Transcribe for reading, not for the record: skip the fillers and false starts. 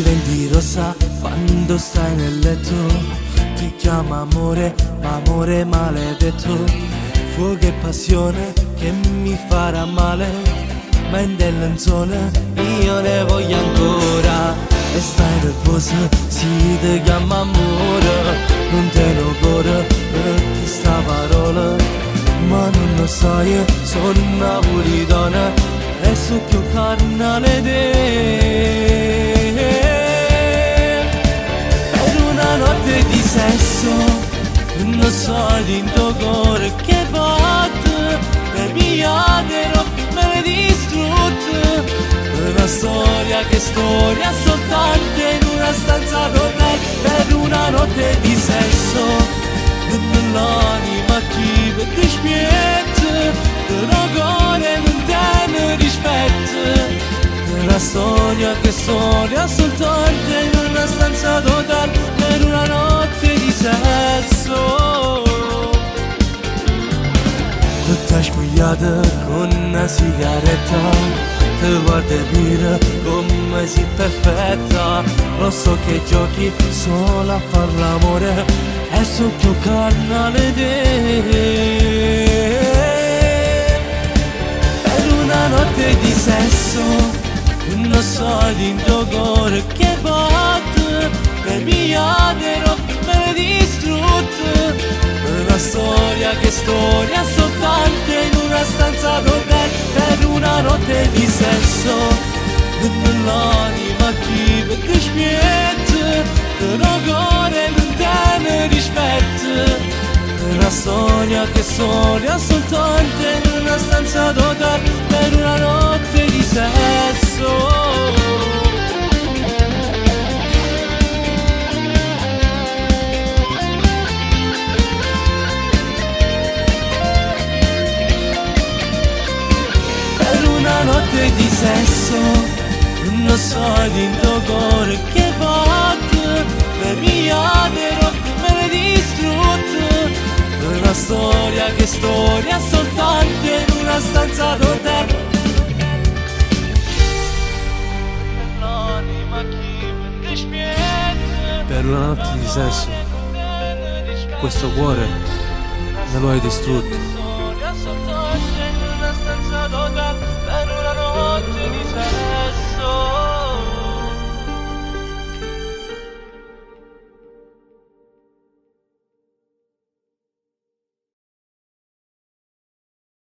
diventi rossa quando stai nel letto. Ti chiama amore, ma amore maledetto. Fuoco e passione che mi farà male, ma in del lenzuola io ne voglio ancora. E stai nervosa, si ti chiama amore, non te lo cuore per questa parola. Ma non lo sai, sono napolitana e so più carnale te. Per una notte di sesso, non so in tuo cuore che fatto, per mia me l'hai distrutto. Una storia che storia soltanto in una stanza d'hotel. Per una notte di sesso, l'anima chi per ti spietta, però cuore non te ne rispetta. Una storia che storia soltanto in una stanza d'hotel. Per una notte di sesso, tutta spogliata con una sigaretta, ti guarda e dire come sei perfetta. Lo so che giochi solo a far l'amore e so più carnale te. Per una notte di sesso, non so in tuo cuore che fatto, per mia me l'hai distrutto. Una storia che storia soltanto in una stanza d'hotel. Per una notte di sesso, l'anima chi per ti spietta, però cuore non te ne rispetta. Una storia che storia soltanto in una stanza d'hotel. Per una notte di sesso. Una notte di sesso, non so in tuo cuore che fatto, per mia me l'hai distrutto. Una storia che storia soltanto in una stanza d'hotel. L'anima chi ti spietta. Per una notte di sesso, questo cuore me lo hai distrutto. Per una notte di sesso.